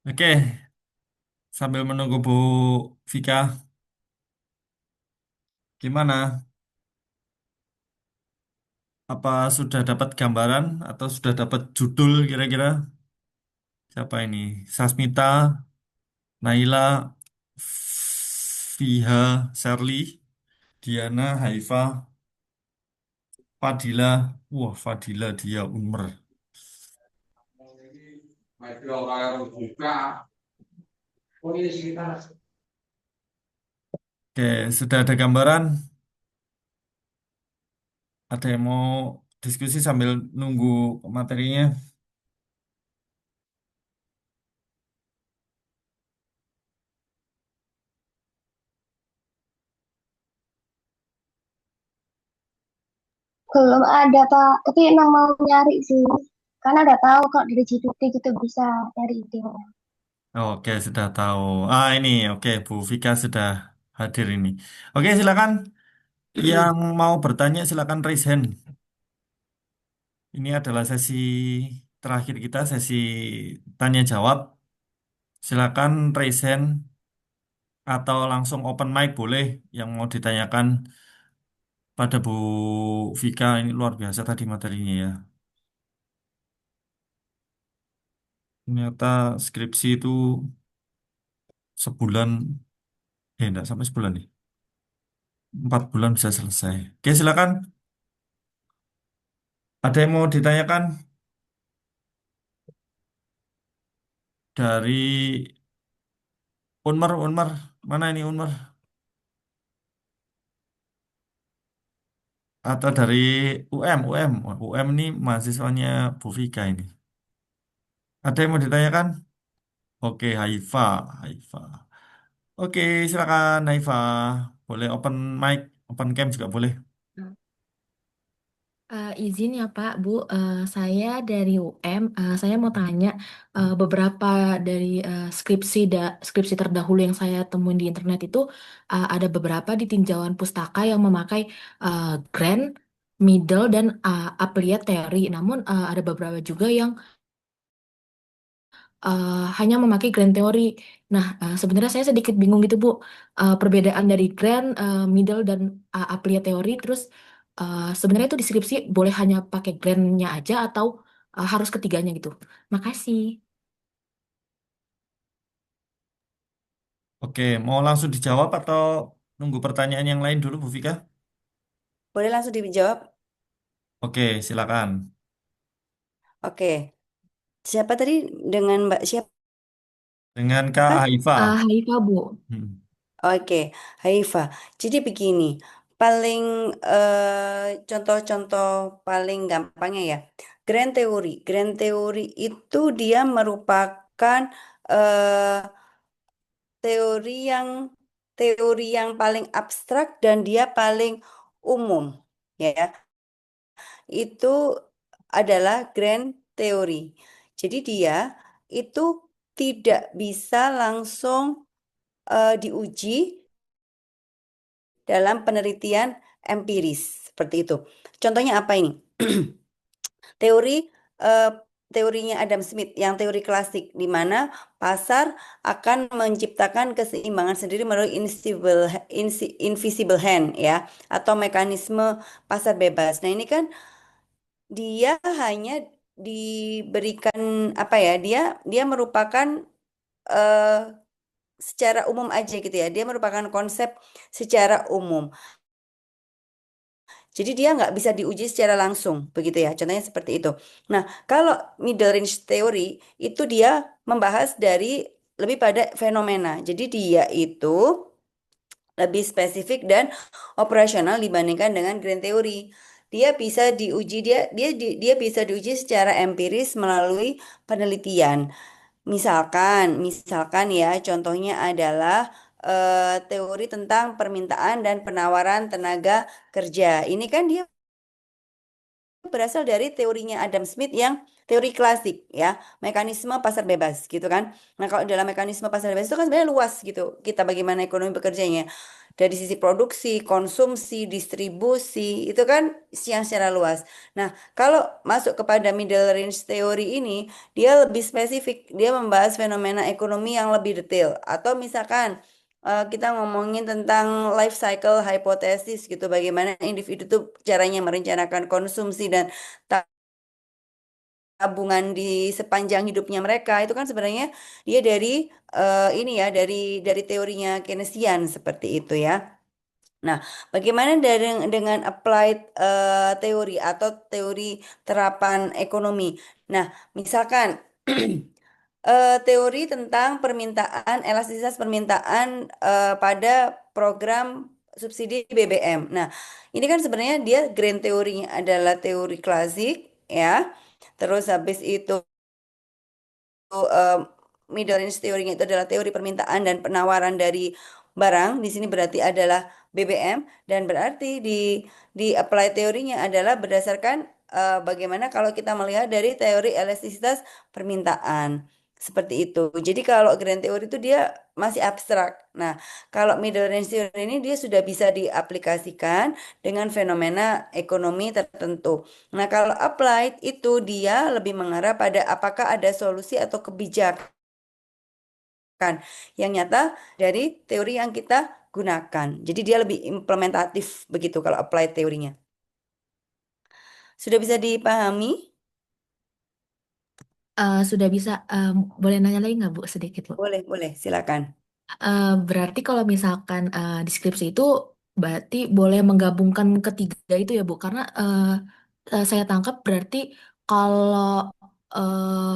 Oke, sambil menunggu Bu Vika, gimana? Apa sudah dapat gambaran atau sudah dapat judul kira-kira? Siapa ini? Sasmita, Naila, Fiha, Sherly, Diana, Haifa, Fadila. Wah, Fadila dia Unmer. Oke, sudah ada gambaran? Ada yang mau diskusi sambil nunggu materinya? Belum ada, Pak. Tapi emang mau nyari sih. Karena udah tahu kok dari G2P gitu bisa cari ide. Oke, sudah tahu. Ini oke, Bu Vika sudah hadir ini. Oke, silakan. Yang mau bertanya silakan raise hand. Ini adalah sesi terakhir kita, sesi tanya jawab. Silakan raise hand atau langsung open mic boleh yang mau ditanyakan pada Bu Vika. Ini luar biasa tadi materinya ya. Ternyata skripsi itu sebulan, enggak sampai sebulan nih. 4 bulan bisa selesai. Oke, silakan. Ada yang mau ditanyakan dari Unmer, Unmer. Mana ini Unmer? Atau dari UM, UM. Wah, UM ini mahasiswanya Bu Vika ini. Ada yang mau ditanyakan? Oke, Haifa, Haifa. Oke, silakan Haifa. Boleh open mic, open cam juga boleh. Izin ya Pak, Bu, saya dari UM, saya mau tanya beberapa dari skripsi terdahulu yang saya temuin di internet itu ada beberapa di tinjauan pustaka yang memakai grand, middle, dan applied teori. Namun ada beberapa juga yang hanya memakai grand teori. Nah, sebenarnya saya sedikit bingung gitu, Bu. Perbedaan dari grand, middle, dan applied teori. Terus sebenarnya itu deskripsi boleh hanya pakai grand-nya aja atau harus ketiganya gitu. Makasih. Oke, mau langsung dijawab atau nunggu pertanyaan yang lain dulu, Bu Vika? Boleh langsung dijawab? Oke, silakan. Oke. Siapa tadi dengan Mbak siapa? Dengan Kak Haifa. Hai Pak, Bu. Hmm. Oke, Haifa. Jadi begini, paling contoh-contoh paling gampangnya ya. Grand teori. Grand teori itu dia merupakan eh, teori yang teori yang paling abstrak dan dia paling umum, ya. Itu adalah grand teori. Jadi dia itu tidak bisa langsung diuji dalam penelitian empiris seperti itu. Contohnya apa ini? Teori eh, teorinya Adam Smith yang teori klasik di mana pasar akan menciptakan keseimbangan sendiri melalui invisible hand ya atau mekanisme pasar bebas. Nah, ini kan dia hanya diberikan apa ya? Dia merupakan eh, secara umum aja gitu ya. Dia merupakan konsep secara umum. Jadi dia nggak bisa diuji secara langsung, begitu ya. Contohnya seperti itu. Nah, kalau middle range theory itu dia membahas dari lebih pada fenomena. Jadi dia itu lebih spesifik dan operasional dibandingkan dengan grand theory. Dia bisa diuji dia bisa diuji secara empiris melalui penelitian. Misalkan ya, contohnya adalah teori tentang permintaan dan penawaran tenaga kerja. Ini kan dia berasal dari teorinya Adam Smith yang teori klasik ya, mekanisme pasar bebas gitu kan. Nah, kalau dalam mekanisme pasar bebas itu kan sebenarnya luas gitu. Kita bagaimana ekonomi bekerjanya dari sisi produksi, konsumsi, distribusi, itu kan yang secara luas. Nah, kalau masuk kepada middle range teori ini, dia lebih spesifik, dia membahas fenomena ekonomi yang lebih detail. Atau misalkan kita ngomongin tentang life cycle hypothesis gitu, bagaimana individu tuh caranya merencanakan konsumsi dan tabungan di sepanjang hidupnya mereka itu kan sebenarnya dia dari ini ya dari teorinya Keynesian seperti itu ya. Nah, bagaimana dengan applied teori atau teori terapan ekonomi? Nah, misalkan teori tentang permintaan, elastisitas permintaan pada program subsidi BBM. Nah, ini kan sebenarnya dia grand teorinya adalah teori klasik ya. Terus habis itu eh, middle range teorinya itu adalah teori permintaan dan penawaran dari barang. Di sini berarti adalah BBM dan berarti di apply teorinya adalah berdasarkan bagaimana kalau kita melihat dari teori elastisitas permintaan. Seperti itu. Jadi kalau grand teori itu dia masih abstrak. Nah, kalau middle range teori ini dia sudah bisa diaplikasikan dengan fenomena ekonomi tertentu. Nah, kalau applied itu dia lebih mengarah pada apakah ada solusi atau kebijakan yang nyata dari teori yang kita gunakan. Jadi dia lebih implementatif begitu kalau applied teorinya. Sudah bisa dipahami? Sudah bisa, boleh nanya lagi nggak Bu sedikit Bu? Boleh, boleh, silakan. Berarti kalau misalkan deskripsi itu berarti boleh menggabungkan ketiga itu ya Bu, karena saya tangkap berarti kalau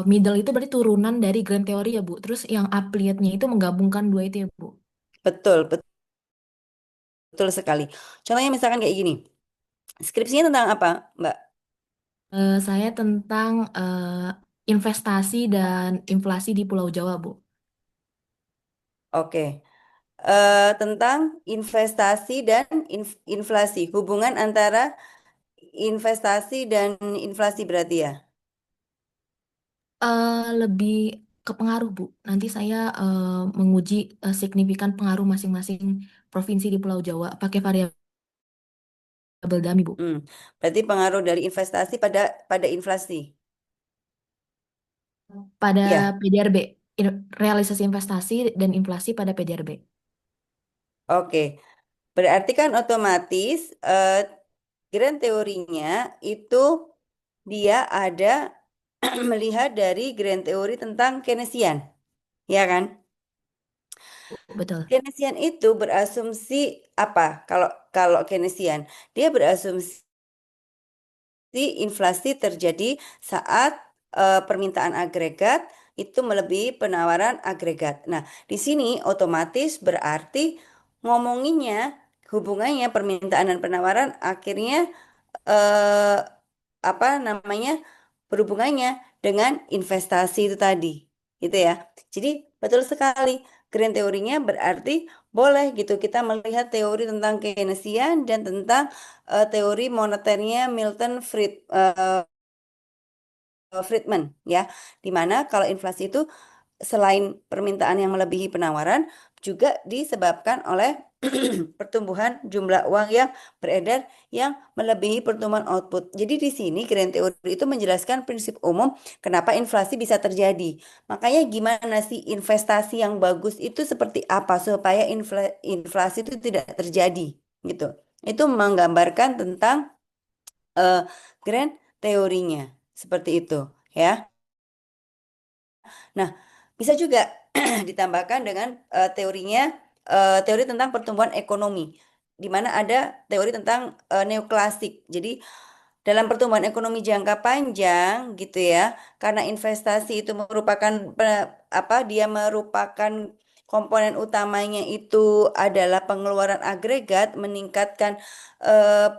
middle itu berarti turunan dari grand teori ya Bu. Terus yang applied-nya itu menggabungkan dua itu ya Bu. Betul, betul sekali. Contohnya misalkan kayak gini. Skripsinya tentang apa, Mbak? Saya tentang investasi dan inflasi di Pulau Jawa Bu. Oke. Tentang investasi dan inflasi. Hubungan antara investasi dan inflasi berarti ya. Lebih ke pengaruh Bu. Nanti saya menguji signifikan pengaruh masing-masing provinsi di Pulau Jawa pakai variabel dummy Bu. Hmm. Berarti pengaruh dari investasi pada pada inflasi. Pada Ya, PDRB, realisasi investasi dan inflasi pada PDRB. oke. Berarti kan otomatis grand teorinya itu dia ada melihat dari grand teori tentang Keynesian, ya kan? Betul. Keynesian itu berasumsi apa? Kalau kalau Keynesian, dia berasumsi inflasi terjadi saat permintaan agregat itu melebihi penawaran agregat. Nah, di sini otomatis berarti ngomonginnya hubungannya permintaan dan penawaran akhirnya eh, apa namanya berhubungannya dengan investasi itu tadi, gitu ya. Jadi betul sekali. Grand teorinya berarti boleh gitu kita melihat teori tentang Keynesian dan tentang teori moneternya Milton Friedman ya. Dimana kalau inflasi itu selain permintaan yang melebihi penawaran juga disebabkan oleh pertumbuhan jumlah uang yang beredar yang melebihi pertumbuhan output. Jadi di sini grand teori itu menjelaskan prinsip umum kenapa inflasi bisa terjadi. Makanya gimana sih investasi yang bagus itu seperti apa supaya inflasi itu tidak terjadi gitu. Itu menggambarkan tentang eh, grand teorinya seperti itu ya. Nah, bisa juga ditambahkan dengan teorinya teori tentang pertumbuhan ekonomi, di mana ada teori tentang neoklasik. Jadi dalam pertumbuhan ekonomi jangka panjang gitu ya, karena investasi itu merupakan dia merupakan komponen utamanya itu adalah pengeluaran agregat, meningkatkan eh,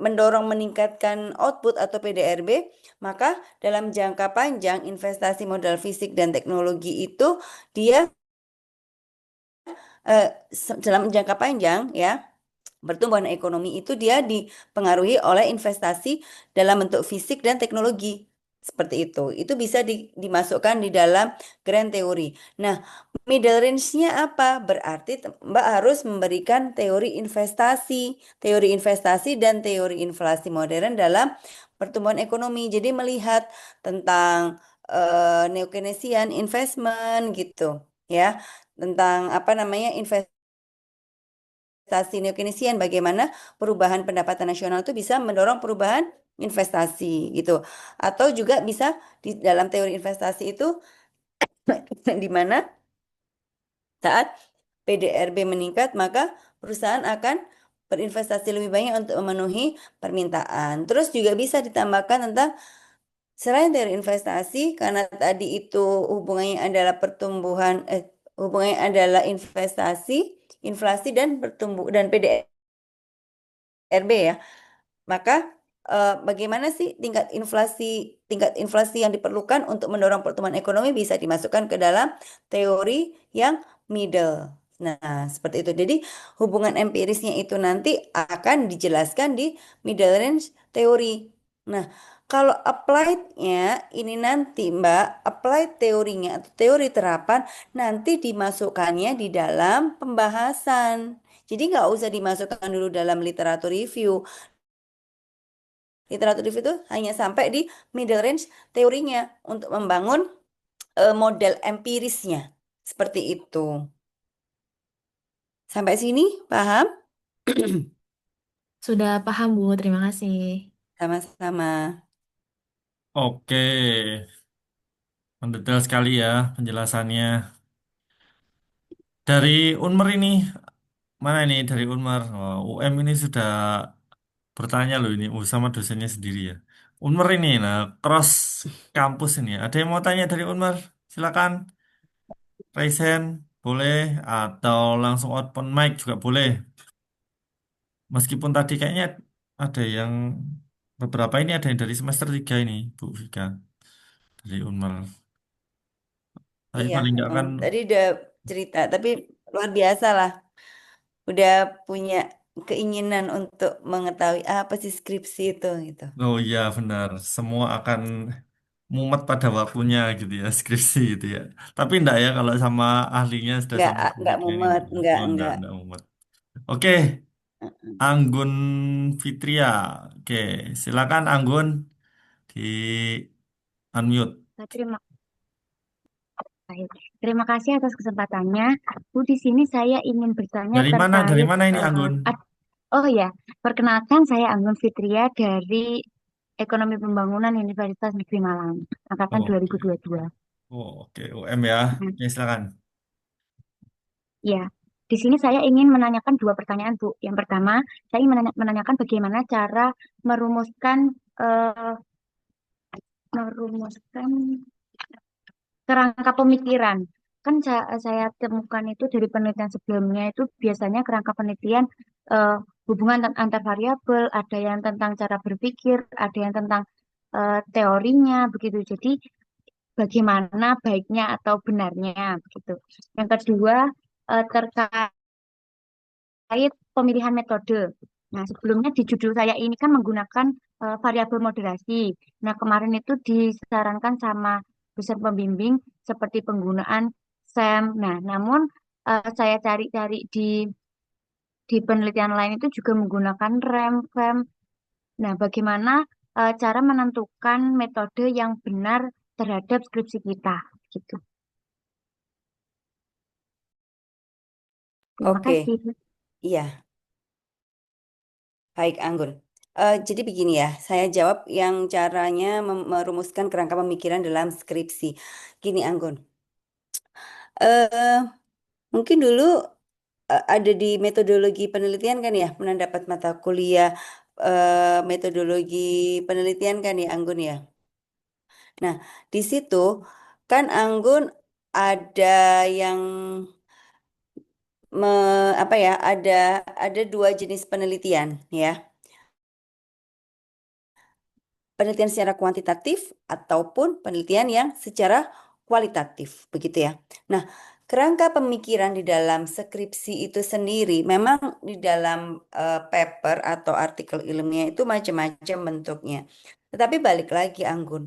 mendorong meningkatkan output atau PDRB, maka dalam jangka panjang investasi modal fisik dan teknologi itu dia dalam jangka panjang ya Pertumbuhan ekonomi itu dia dipengaruhi oleh investasi dalam bentuk fisik dan teknologi. Seperti itu. Itu bisa dimasukkan di dalam grand teori. Nah, middle range-nya apa? Berarti Mbak harus memberikan teori investasi dan teori inflasi modern dalam pertumbuhan ekonomi. Jadi melihat tentang neo-Keynesian investment gitu, ya. Tentang apa namanya investasi neo-Keynesian, bagaimana perubahan pendapatan nasional itu bisa mendorong perubahan investasi gitu. Atau juga bisa di dalam teori investasi itu di mana saat PDRB meningkat maka perusahaan akan berinvestasi lebih banyak untuk memenuhi permintaan. Terus juga bisa ditambahkan tentang selain teori investasi karena tadi itu hubungannya adalah hubungannya adalah investasi, inflasi dan PDRB ya. Maka bagaimana sih tingkat inflasi yang diperlukan untuk mendorong pertumbuhan ekonomi bisa dimasukkan ke dalam teori yang middle. Nah, seperti itu. Jadi hubungan empirisnya itu nanti akan dijelaskan di middle range teori. Nah, kalau applied-nya ini nanti Mbak, applied teorinya atau teori terapan nanti dimasukkannya di dalam pembahasan. Jadi nggak usah dimasukkan dulu dalam literatur review. Literatur review itu hanya sampai di middle range teorinya untuk membangun model empirisnya. Seperti itu. Sampai sini paham? Sudah paham, Bu. Terima kasih. Sama-sama. Oke, mendetail sekali ya penjelasannya. Dari Unmer ini, mana ini dari Unmer? Oh, UM ini sudah bertanya loh ini, sama dosennya sendiri ya. Unmer ini, nah, cross kampus ini. Ada yang mau tanya dari Unmer? Silakan, Raisen, boleh, atau langsung open mic juga boleh. Meskipun tadi kayaknya ada yang beberapa ini ada yang dari semester 3 ini, Bu Vika, dari Unmer. Tapi Iya, paling enggak kan, tadi udah cerita, tapi luar biasa lah. Udah punya keinginan untuk mengetahui apa sih skripsi itu gitu. oh iya benar, semua akan mumet pada waktunya gitu ya, skripsi gitu ya. Tapi enggak ya kalau sama ahlinya sudah sama Nggak Vika ini mumet, enggak. Oh nggak. enggak mumet. Oke, Anggun Fitria. Oke, silakan Anggun di unmute. Terima, baik. Terima kasih atas kesempatannya. Bu, di sini saya ingin bertanya Dari mana? Dari terkait, mana ini Anggun? oh ya, perkenalkan saya Anggun Fitria dari Ekonomi Pembangunan Universitas Negeri Malang, angkatan Oke. 2022. Oh, oke, UM ya. Nah, Oke, silakan. ya, di sini saya ingin menanyakan dua pertanyaan, Bu. Yang pertama, saya ingin menanyakan bagaimana cara merumuskan eh, merumuskan kerangka pemikiran. Kan saya temukan itu dari penelitian sebelumnya itu biasanya kerangka penelitian eh, hubungan antar variabel, ada yang tentang cara berpikir, ada yang tentang teorinya begitu. Jadi bagaimana baiknya atau benarnya begitu. Yang kedua terkait pemilihan metode. Nah, sebelumnya di judul saya ini kan menggunakan variabel moderasi. Nah, kemarin itu disarankan sama dosen pembimbing seperti penggunaan SEM. Nah, namun saya cari-cari di penelitian lain itu juga menggunakan REM, FEM. Nah, bagaimana cara menentukan metode yang benar terhadap skripsi kita, gitu. Terima Oke, kasih. iya, baik Anggun. Jadi begini ya, saya jawab yang caranya merumuskan kerangka pemikiran dalam skripsi. Gini Anggun, eh mungkin dulu ada di metodologi penelitian kan ya, pernah dapat mata kuliah metodologi penelitian kan ya Anggun ya. Nah, di situ kan Anggun ada yang apa ya, ada dua jenis penelitian ya. Penelitian secara kuantitatif ataupun penelitian yang secara kualitatif, begitu ya. Nah, kerangka pemikiran di dalam skripsi itu sendiri, memang di dalam paper atau artikel ilmiah itu macam-macam bentuknya. Tetapi balik lagi, Anggun.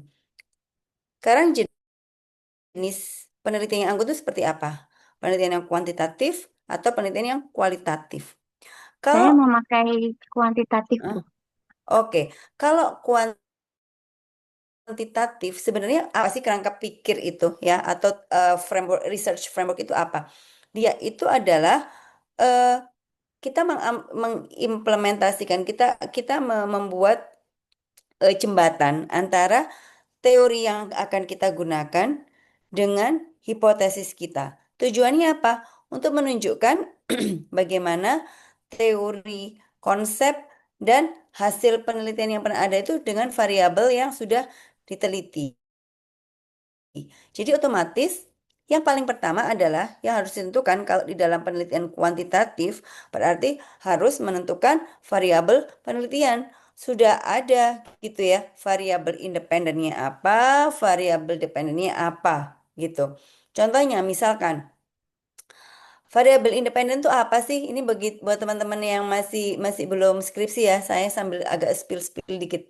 Sekarang jenis penelitian yang Anggun itu seperti apa? Penelitian yang kuantitatif atau penelitian yang kualitatif? Saya Kalau, memakai kuantitatif, eh, Bu. oke, kalau kuantitatif sebenarnya apa sih kerangka pikir itu ya atau framework research framework itu apa? Dia itu adalah eh, kita mengimplementasikan kita kita membuat jembatan antara teori yang akan kita gunakan dengan hipotesis kita. Tujuannya apa? Untuk menunjukkan bagaimana teori, konsep, dan hasil penelitian yang pernah ada itu dengan variabel yang sudah diteliti. Jadi otomatis yang paling pertama adalah yang harus ditentukan kalau di dalam penelitian kuantitatif berarti harus menentukan variabel penelitian. Sudah ada gitu ya, variabel independennya apa, variabel dependennya apa gitu. Contohnya misalkan variabel independen itu apa sih? Ini bagi buat teman-teman yang masih masih belum skripsi ya, saya sambil agak spill-spill dikit.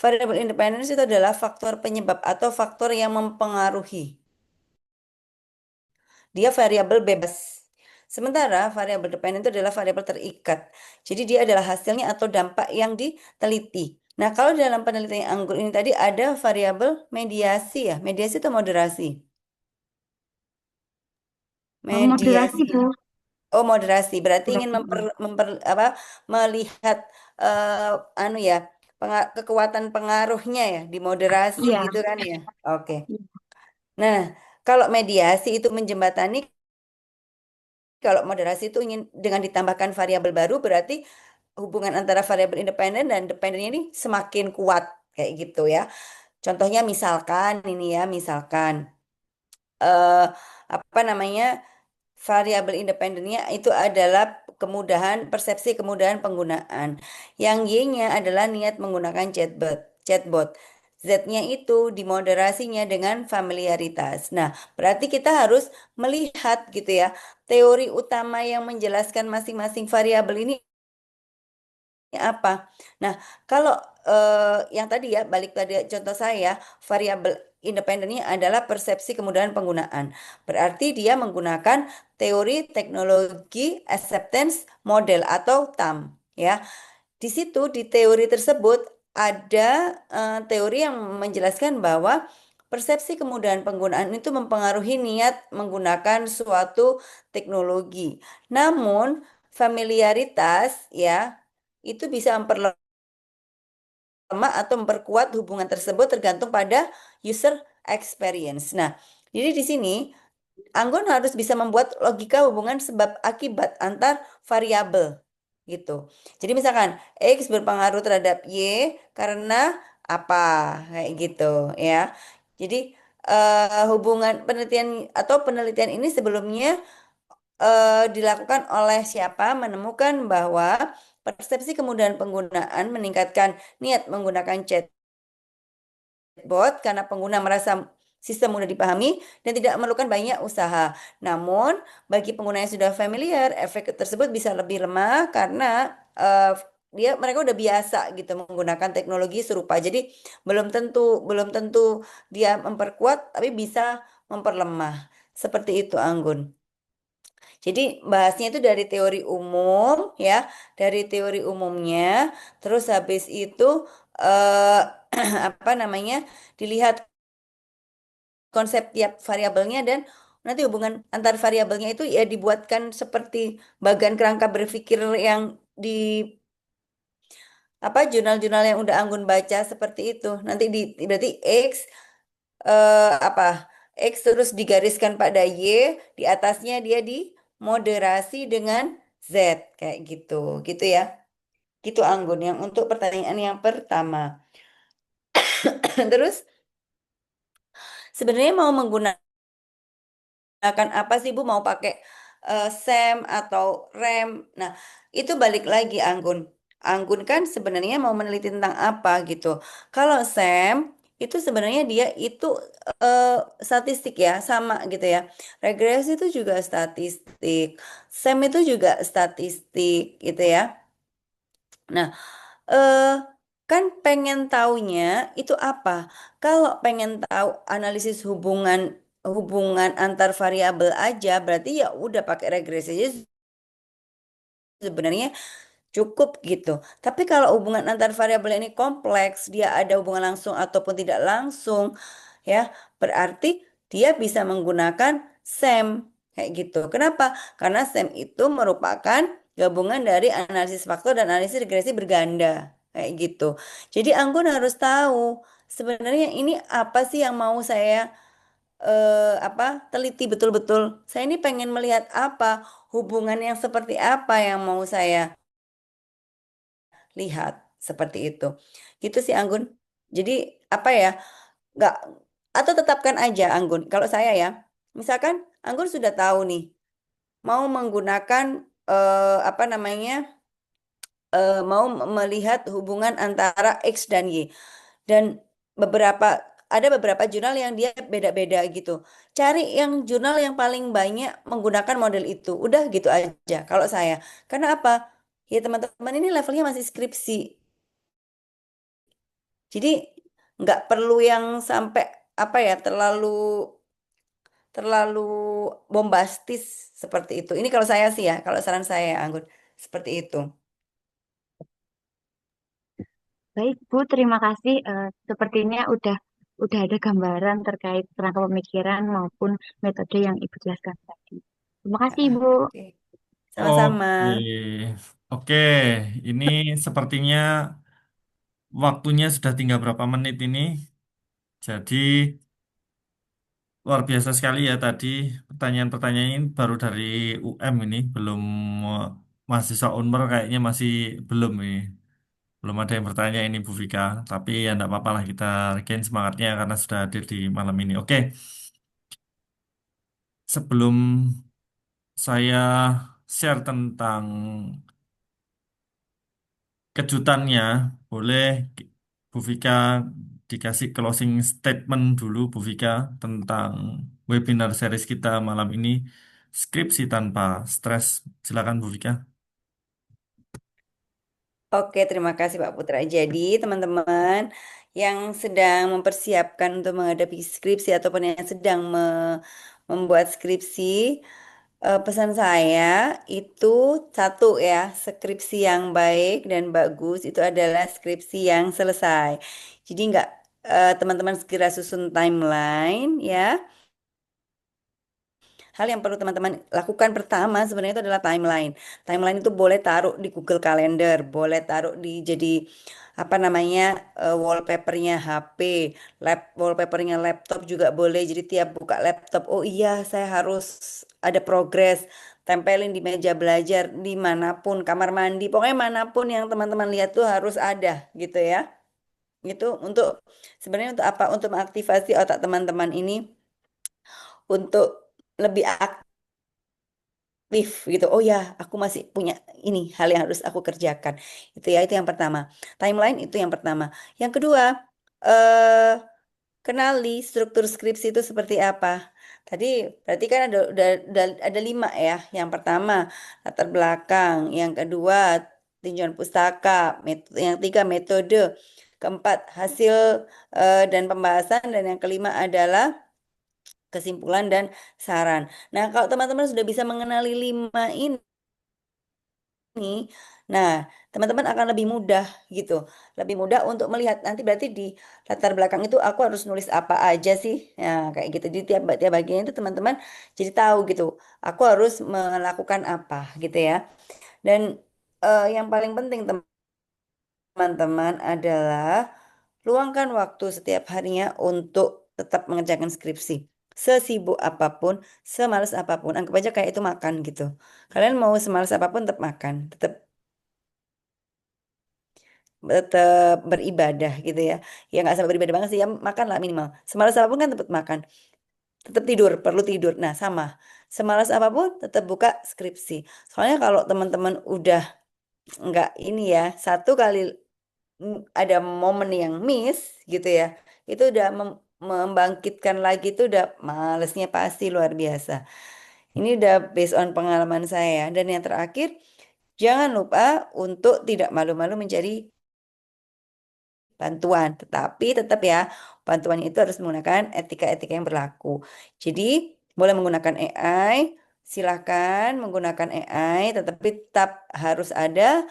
Variabel independen itu adalah faktor penyebab atau faktor yang mempengaruhi. Dia variabel bebas. Sementara variabel dependen itu adalah variabel terikat. Jadi dia adalah hasilnya atau dampak yang diteliti. Nah, kalau dalam penelitian anggur ini tadi ada variabel mediasi ya. Mediasi atau moderasi? Moderasi, Mediasi. Bu. Oh, moderasi. Berarti ingin Moderasi, Bu. apa melihat eh, anu ya, kekuatan pengaruhnya ya di moderasi Iya. gitu kan ya. Oke. Iya. Nah, kalau mediasi itu menjembatani, kalau moderasi itu ingin dengan ditambahkan variabel baru berarti hubungan antara variabel independen dan dependennya ini semakin kuat kayak gitu ya. Contohnya misalkan ini ya, misalkan eh apa namanya? Variabel independennya itu adalah persepsi kemudahan penggunaan. Yang Y-nya adalah niat menggunakan chatbot. Z-nya itu dimoderasinya dengan familiaritas. Nah, berarti kita harus melihat gitu ya, teori utama yang menjelaskan masing-masing variabel ini apa. Nah, kalau yang tadi ya, balik tadi contoh saya, variabel independennya adalah persepsi kemudahan penggunaan. Berarti dia menggunakan teori teknologi acceptance model atau TAM, ya. Di situ di teori tersebut ada teori yang menjelaskan bahwa persepsi kemudahan penggunaan itu mempengaruhi niat menggunakan suatu teknologi. Namun familiaritas ya itu bisa memperlemah atau memperkuat hubungan tersebut tergantung pada user experience. Nah, jadi di sini Anggun harus bisa membuat logika hubungan sebab akibat antar variabel gitu. Jadi misalkan X berpengaruh terhadap Y karena apa kayak gitu ya. Jadi hubungan penelitian atau penelitian ini sebelumnya dilakukan oleh siapa? Menemukan bahwa persepsi kemudahan penggunaan meningkatkan niat menggunakan chatbot karena pengguna merasa sistem mudah dipahami dan tidak memerlukan banyak usaha. Namun, bagi pengguna yang sudah familiar, efek tersebut bisa lebih lemah karena mereka udah biasa gitu menggunakan teknologi serupa. Jadi belum tentu dia memperkuat, tapi bisa memperlemah. Seperti itu, Anggun. Jadi bahasnya itu dari teori umum ya, dari teori umumnya, terus habis itu eh, apa namanya dilihat konsep tiap variabelnya dan nanti hubungan antar variabelnya itu ya dibuatkan seperti bagan kerangka berpikir yang di apa jurnal-jurnal yang udah Anggun baca seperti itu. Nanti berarti X apa X terus digariskan pada Y, di atasnya dia dimoderasi dengan Z kayak gitu. Gitu ya. Gitu Anggun yang untuk pertanyaan yang pertama. Terus sebenarnya mau menggunakan apa sih Bu mau pakai SEM atau RAM? Nah, itu balik lagi Anggun. Anggun kan sebenarnya mau meneliti tentang apa gitu. Kalau SEM itu sebenarnya dia itu statistik ya, sama gitu ya. Regresi itu juga statistik, SEM itu juga statistik gitu ya. Nah, eh kan pengen taunya itu apa? Kalau pengen tahu analisis hubungan hubungan antar variabel aja, berarti ya udah pakai regresi aja sebenarnya cukup gitu. Tapi kalau hubungan antar variabel ini kompleks, dia ada hubungan langsung ataupun tidak langsung, ya, berarti dia bisa menggunakan SEM kayak gitu. Kenapa? Karena SEM itu merupakan gabungan dari analisis faktor dan analisis regresi berganda kayak gitu. Jadi Anggun harus tahu sebenarnya ini apa sih yang mau saya apa teliti betul-betul. Saya ini pengen melihat apa, hubungan yang seperti apa yang mau saya lihat seperti itu. Gitu sih Anggun. Jadi apa ya? Nggak atau tetapkan aja Anggun. Kalau saya ya, misalkan Anggun sudah tahu nih mau menggunakan apa namanya? Mau melihat hubungan antara X dan Y dan beberapa ada beberapa jurnal yang dia beda-beda gitu. Cari yang jurnal yang paling banyak menggunakan model itu. Udah gitu aja kalau saya. Karena apa? Ya teman-teman ini levelnya masih skripsi. Jadi nggak perlu yang sampai apa ya terlalu terlalu bombastis seperti itu. Ini kalau saya sih ya, kalau saran saya Anggun seperti itu. Baik, Bu, terima kasih. Sepertinya udah ada gambaran terkait kerangka pemikiran maupun metode yang Ibu jelaskan tadi. Terima kasih, Ah, Ibu. oke, sama-sama. Oke, oke. Ini sepertinya waktunya sudah tinggal berapa menit ini. Jadi luar biasa sekali ya tadi pertanyaan-pertanyaan ini baru dari UM ini, belum eh, mahasiswa Unmer kayaknya masih belum ini. Belum ada yang bertanya ini Bu Vika, tapi ya enggak apa-apa lah kita regain semangatnya karena sudah hadir di malam ini. Oke, sebelum saya share tentang kejutannya, boleh Bu Vika dikasih closing statement dulu Bu Vika tentang webinar series kita malam ini, skripsi tanpa stres. Silakan Bu Vika. Oke, terima kasih Pak Putra. Jadi, teman-teman yang sedang mempersiapkan untuk menghadapi skripsi ataupun yang sedang membuat skripsi, pesan saya itu satu ya, skripsi yang baik dan bagus itu adalah skripsi yang selesai. Jadi nggak teman-teman segera susun timeline ya. Hal yang perlu teman-teman lakukan pertama sebenarnya itu adalah timeline. Timeline itu boleh taruh di Google Calendar, boleh taruh di jadi apa namanya wallpapernya HP, wallpapernya laptop juga boleh. Jadi tiap buka laptop, oh iya saya harus ada progres. Tempelin di meja belajar dimanapun, kamar mandi, pokoknya manapun yang teman-teman lihat tuh harus ada gitu ya. Itu untuk sebenarnya untuk apa? Untuk mengaktifasi otak teman-teman ini untuk lebih aktif gitu. Oh ya, aku masih punya ini hal yang harus aku kerjakan. Itu ya, itu yang pertama. Timeline itu yang pertama. Yang kedua, eh kenali struktur skripsi itu seperti apa. Tadi berarti kan ada 5 ya. Yang pertama, latar belakang. Yang kedua, tinjauan pustaka. Yang tiga, metode. Keempat, hasil dan pembahasan. Dan yang kelima adalah kesimpulan dan saran. Nah, kalau teman-teman sudah bisa mengenali 5 ini, nah, teman-teman akan lebih mudah gitu. Lebih mudah untuk melihat nanti berarti di latar belakang itu aku harus nulis apa aja sih. Nah, kayak gitu. Di tiap bagian itu teman-teman jadi tahu gitu. Aku harus melakukan apa gitu ya. Dan yang paling penting teman-teman adalah luangkan waktu setiap harinya untuk tetap mengerjakan skripsi. Sesibuk apapun, semalas apapun, anggap aja kayak itu makan gitu. Kalian mau semalas apapun tetap makan, tetap tetap beribadah gitu ya. Ya nggak sampai beribadah banget sih, ya makan lah minimal. Semalas apapun kan tetap makan, tetap tidur, perlu tidur. Nah sama, semalas apapun tetap buka skripsi. Soalnya kalau teman-teman udah nggak ini ya, satu kali ada momen yang miss gitu ya. itu udah membangkitkan lagi itu udah malesnya pasti luar biasa. Ini udah based on pengalaman saya. Dan yang terakhir, jangan lupa untuk tidak malu-malu mencari bantuan, tetapi tetap ya, bantuannya itu harus menggunakan etika-etika yang berlaku. Jadi, boleh menggunakan AI, silakan menggunakan AI, tetapi tetap harus ada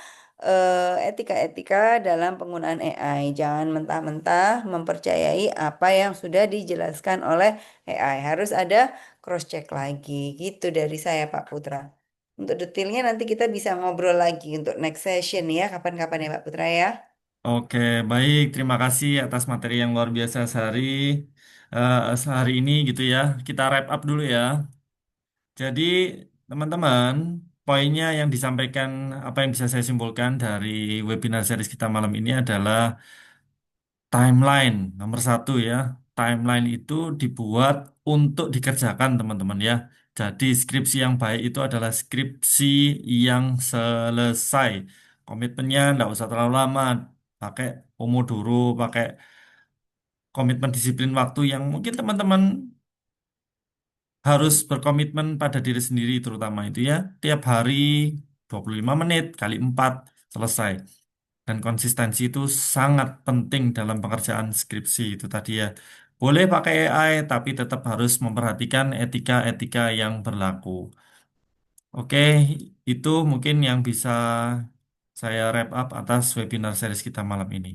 etika-etika dalam penggunaan AI. Jangan mentah-mentah mempercayai apa yang sudah dijelaskan oleh AI. Harus ada cross-check lagi. Gitu dari saya, Pak Putra. Untuk detailnya nanti kita bisa ngobrol lagi untuk next session ya, kapan-kapan ya, Pak Putra ya. Oke, baik. Terima kasih atas materi yang luar biasa sehari ini gitu ya. Kita wrap up dulu ya. Jadi, teman-teman, poinnya yang disampaikan, apa yang bisa saya simpulkan dari webinar series kita malam ini adalah timeline. Nomor satu ya, timeline itu dibuat untuk dikerjakan, teman-teman ya. Jadi, skripsi yang baik itu adalah skripsi yang selesai. Komitmennya nggak usah terlalu lama, pakai Pomodoro, pakai komitmen disiplin waktu yang mungkin teman-teman harus berkomitmen pada diri sendiri terutama itu ya. Tiap hari 25 menit kali 4 selesai. Dan konsistensi itu sangat penting dalam pekerjaan skripsi itu tadi ya. Boleh pakai AI tapi tetap harus memperhatikan etika-etika yang berlaku. Oke, itu mungkin yang bisa saya wrap up atas webinar series kita malam ini.